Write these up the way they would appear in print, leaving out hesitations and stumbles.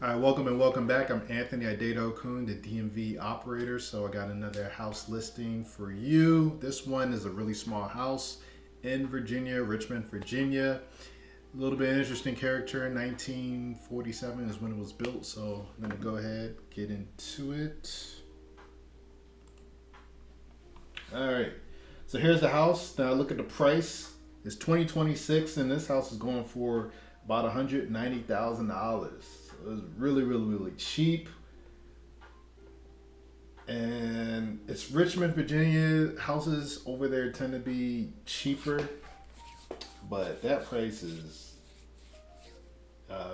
All right, welcome and welcome back. I'm Anthony Idedo Kun, the DMV operator. So I got another house listing for you. This one is a really small house in Virginia, Richmond, Virginia. A little bit interesting character. 1947 is when it was built. So I'm gonna go ahead get into it. All right. So here's the house. Now look at the price. It's 2026, and this house is going for about $190,000. So it's really, really, really cheap. And it's Richmond, Virginia. Houses over there tend to be cheaper, but that price is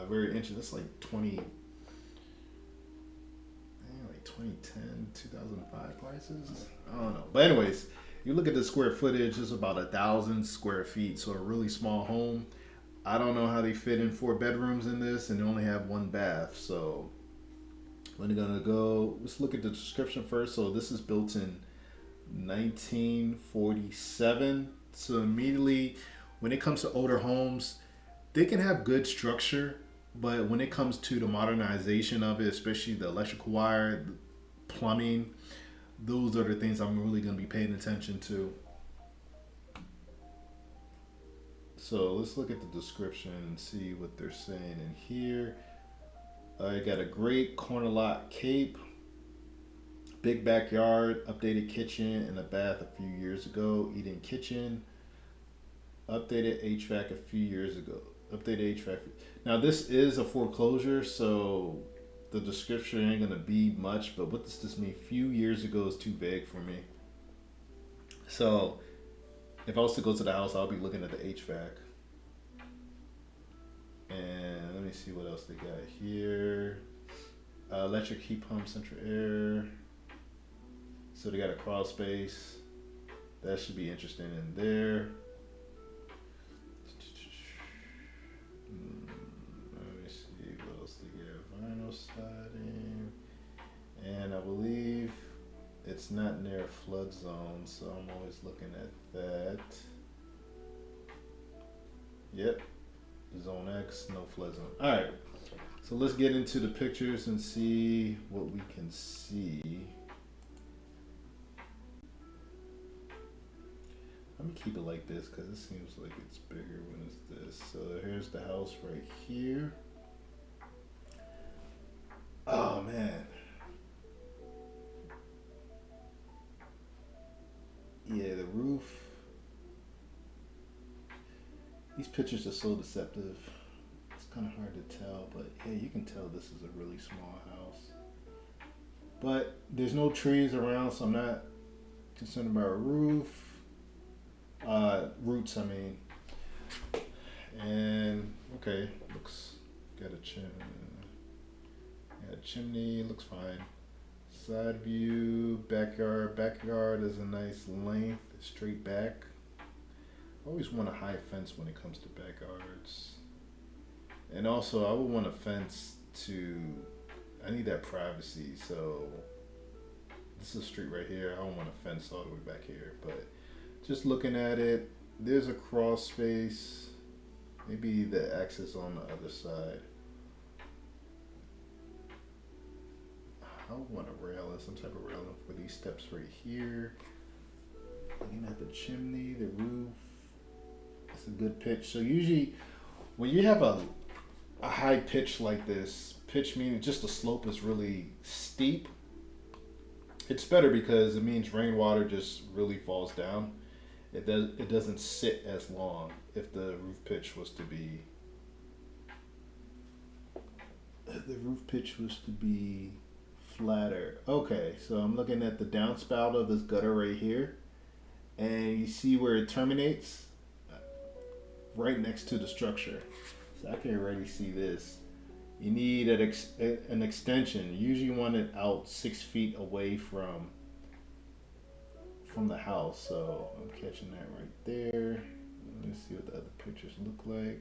very interesting. It's like 20, like 2010, 2005 prices. I don't know. But anyways, you look at the square footage, it's about 1,000 square feet. So a really small home. I don't know how they fit in 4 bedrooms in this, and they only have 1 bath. So we're gonna go. Let's look at the description first. So this is built in 1947. So immediately, when it comes to older homes, they can have good structure, but when it comes to the modernization of it, especially the electrical wire, plumbing, those are the things I'm really gonna be paying attention to. So let's look at the description and see what they're saying in here. You got a great corner lot cape, big backyard, updated kitchen and a bath a few years ago, eating kitchen, updated HVAC a few years ago. Updated HVAC. Now this is a foreclosure, so the description ain't gonna be much. But what does this mean? Few years ago is too vague for me. So if I was to go to the house, I'll be looking at the HVAC. And let me see what else they got here. Electric heat pump, central air. So they got a crawl space. That should be interesting in there. Let me see what else they got. Vinyl siding. And I believe it's not near a flood zone, so I'm always looking at that. Yep, Zone X, no flood zone. All right, so let's get into the pictures and see what we can see. Let me keep it like this because it seems like it's bigger when it's this. So here's the house right here. Oh man, yeah, the roof. These pictures are so deceptive. It's kind of hard to tell, but yeah, you can tell this is a really small house. But there's no trees around, so I'm not concerned about a roof. Roots, I mean. And okay, looks got a got a chimney. Looks fine. Side view, backyard. Backyard is a nice length, straight back. I always want a high fence when it comes to backyards. And also, I would want a fence to. I need that privacy. So this is a street right here. I don't want a fence all the way back here. But just looking at it, there's a crawl space. Maybe the access on the other side. I would want a railing, some type of railing for these steps right here. Looking at the chimney, the roof. It's a good pitch. So usually, when you have a high pitch like this, pitch meaning just the slope is really steep. It's better because it means rainwater just really falls down. It doesn't sit as long if the roof pitch was to be if the roof pitch was to be flatter. Okay, so I'm looking at the downspout of this gutter right here, and you see where it terminates right next to the structure. So I can already see this. You need an extension. Usually you want it out 6 feet away from the house. So I'm catching that right there. Let me see what the other pictures look like.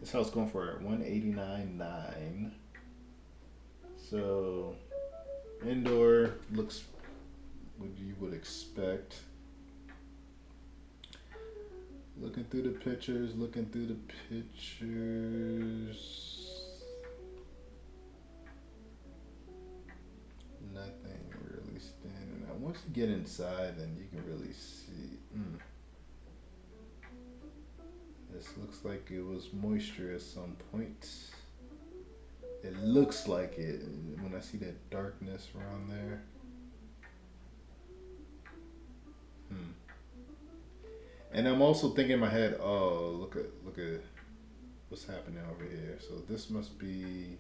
This house going for 189.9. So indoor looks what you would expect. Looking through the pictures, looking through the pictures. get inside, then you can really see. This looks like it was moisture at some point. It looks like it when I see that darkness around there. Hmm. And I'm also thinking in my head, oh, look at what's happening over here. So this must be,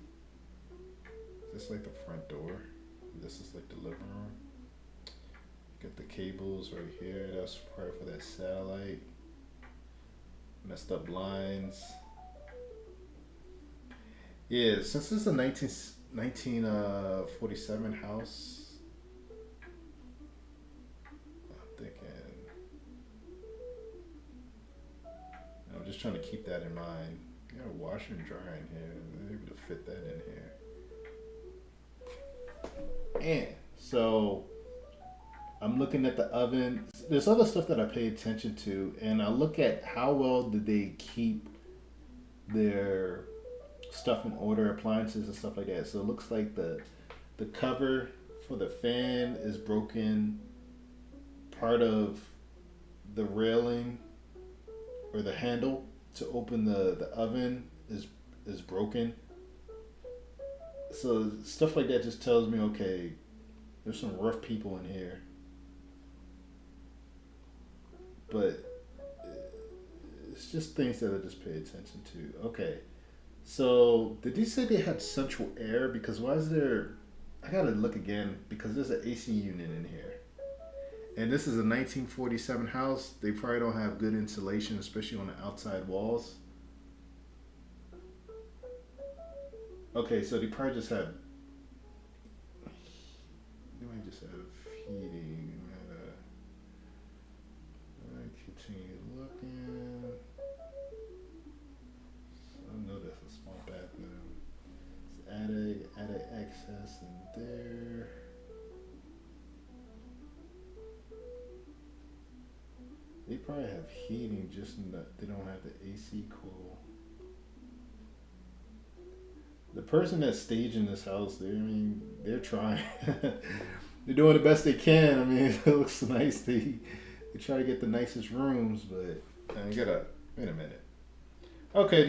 is this like the front door? This is like the living room. Got the cables right here. That's probably for that satellite. Messed up lines. Yeah, since this is a 1947 house, I'm thinking, I'm just trying to keep that in mind. You got a washer and dryer in here. They're able to fit that in here. And so I'm looking at the oven. There's other stuff that I pay attention to, and I look at how well did they keep their stuff in order, appliances and stuff like that. So it looks like the cover for the fan is broken. Part of the railing or the handle to open the oven is broken. So stuff like that just tells me, okay, there's some rough people in here. But it's just things that I just pay attention to. Okay. So did you say they had central air? Because why is there? I gotta look again because there's an AC unit in here, and this is a 1947 house. They probably don't have good insulation, especially on the outside walls. Okay, so they probably just have. They might just have heating. Continue looking. I know that's a small bathroom. It's attic access in there. They probably have heating, just in that they don't have the AC cool. The person that's staging this house, I mean, they're trying. They're doing the best they can. I mean, it looks nice. They try to get the nicest rooms, but you gotta wait a minute. Okay,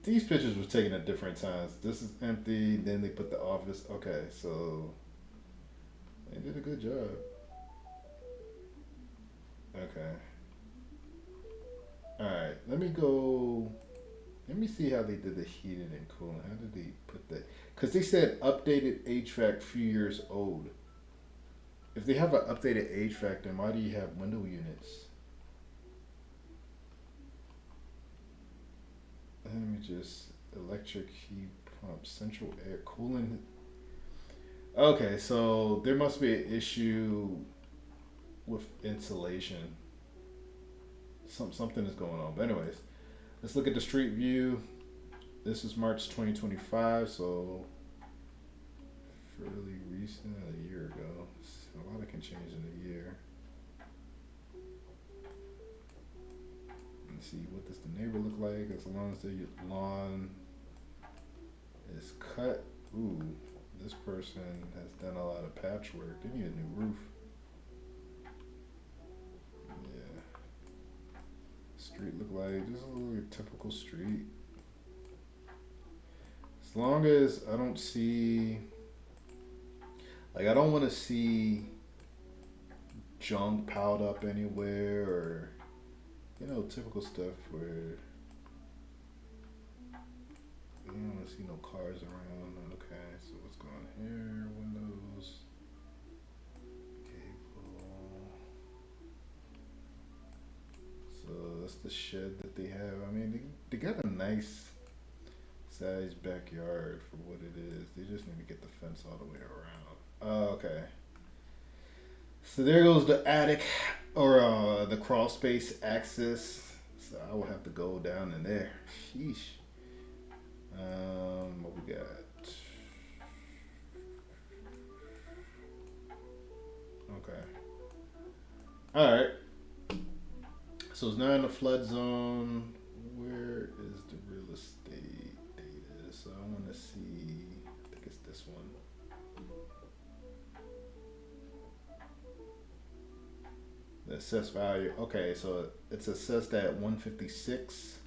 these pictures were taken at different times. This is empty. Then they put the office. Okay, so they did a good job. Okay. All right. Let me go. Let me see how they did the heating and cooling. How did they put that? Because they said updated HVAC few years old. If they have an updated HVAC, then why do you have window units? Let me just electric heat pump, central air cooling. Okay, so there must be an issue with insulation. Something is going on. But anyways, let's look at the street view. This is March 2025, so fairly recent, a year ago. A lot can change in a year. Let's see, what does the neighbor look like as long as the lawn is cut. Ooh, this person has done a lot of patchwork. They need a new roof. Yeah. Street look like just a little typical street. As long as I don't see, like, I don't want to see junk piled up anywhere, or typical stuff where you don't want to see no cars around. Okay, so what's going on here? Windows, cable. So that's the shed that they have. I mean, they got a nice sized backyard for what it is. They just need to get the fence all the way around. Oh, okay. So there goes the attic, or the crawl space access. So I will have to go down in there. Sheesh. What we got? Okay. All right. So it's now in the flood zone. Where is the real estate data? So I want to see. I think it's this one. The assessed value. Okay, so it's assessed at 156,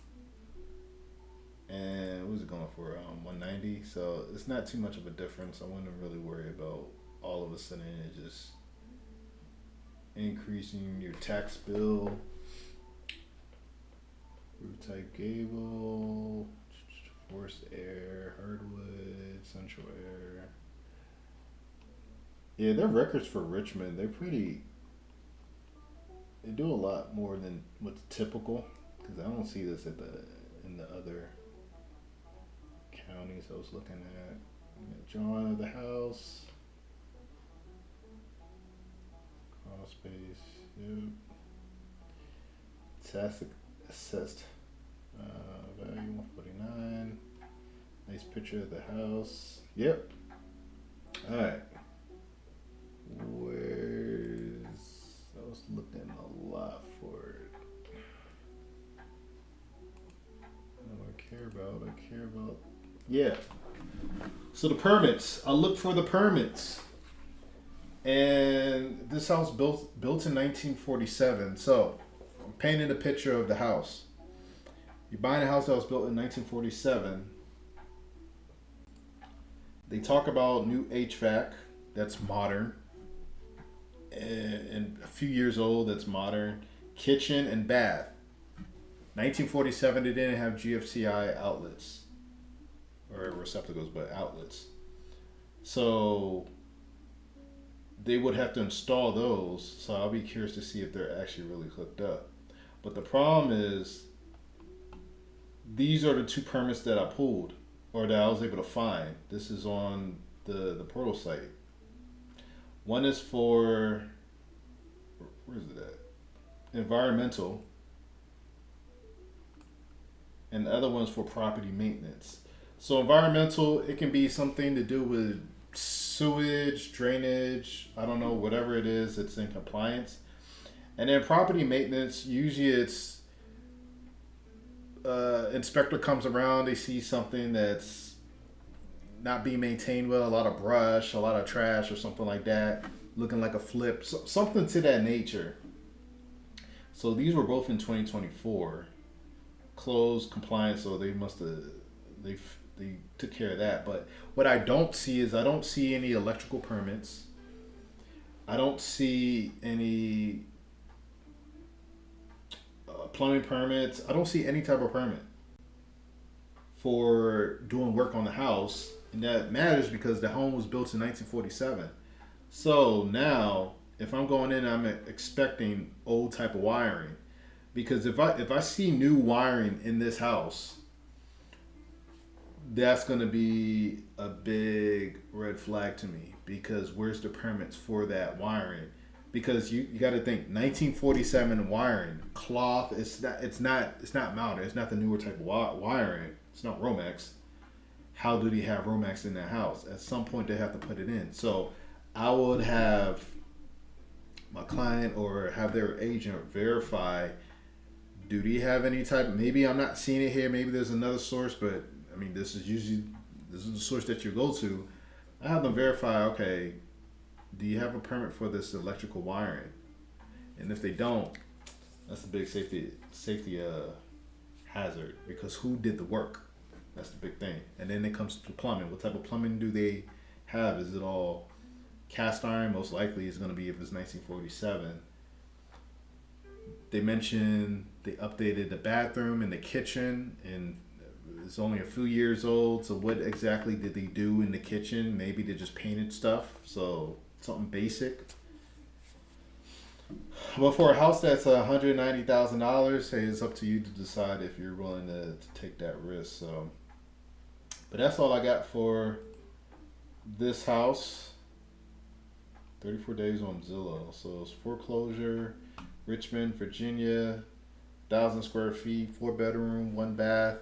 and what was it going for? 190. So it's not too much of a difference. I wouldn't really worry about all of a sudden it just increasing your tax bill. Roof type gable, forced air, hardwood, central air. Yeah, their records for Richmond, they're pretty. They do a lot more than what's typical because I don't see this at the in the other counties I was looking at. Drawing of the house, crawl space, yep. Tax assessed value 149. Nice picture of the house. Yep. All right. Where's I was looking a lot for it. What do I care about? I care about yeah. So the permits. I look for the permits. And this house built in 1947. So I'm painting a picture of the house. You're buying a house that was built in 1947. They talk about new HVAC that's modern and a few years old that's modern. Kitchen and bath. 1947, they didn't have GFCI outlets or receptacles, but outlets. So they would have to install those. So I'll be curious to see if they're actually really hooked up. But the problem is, these are the two permits that I pulled or that I was able to find. This is on the portal site. One is for, where is it at? Environmental. And the other one's for property maintenance. So environmental, it can be something to do with sewage, drainage, I don't know, whatever it is, it's in compliance. And then property maintenance, usually it's inspector comes around, they see something that's not being maintained well, a lot of brush, a lot of trash or something like that, looking like a flip, something to that nature. So these were both in 2024, closed, compliance, so they must have, they took care of that. But what I don't see is I don't see any electrical permits. I don't see any plumbing permits. I don't see any type of permit for doing work on the house. And that matters because the home was built in 1947. So now, if I'm going in, I'm expecting old type of wiring. Because if I see new wiring in this house, that's going to be a big red flag to me, because where's the permits for that wiring? Because you got to think 1947 wiring, cloth, it's not mounted, it's not the newer type of wiring, it's not Romex. How do they have Romex in that house? At some point they have to put it in. So I would have my client or have their agent verify, do they have any type, maybe I'm not seeing it here, maybe there's another source, but I mean, this is the source that you go to. I have them verify, okay, do you have a permit for this electrical wiring? And if they don't, that's a big safety hazard, because who did the work? That's the big thing. And then it comes to plumbing. What type of plumbing do they have? Is it all cast iron? Most likely it's going to be, if it's 1947. They mentioned they updated the bathroom and the kitchen, and it's only a few years old. So what exactly did they do in the kitchen? Maybe they just painted stuff. So something basic. But for a house that's $190,000, hey, it's up to you to decide if you're willing to take that risk. So, but that's all I got for this house. 34 days on Zillow. So it's foreclosure, Richmond, Virginia, 1,000 square feet, 4 bedroom, 1 bath.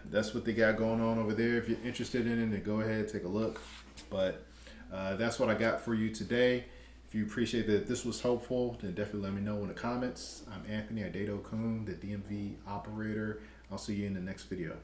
That's what they got going on over there. If you're interested in it, then go ahead, take a look. But that's what I got for you today. If you appreciate that this was helpful, then definitely let me know in the comments. I'm Anthony Adedo Kuhn, the DMV operator. I'll see you in the next video.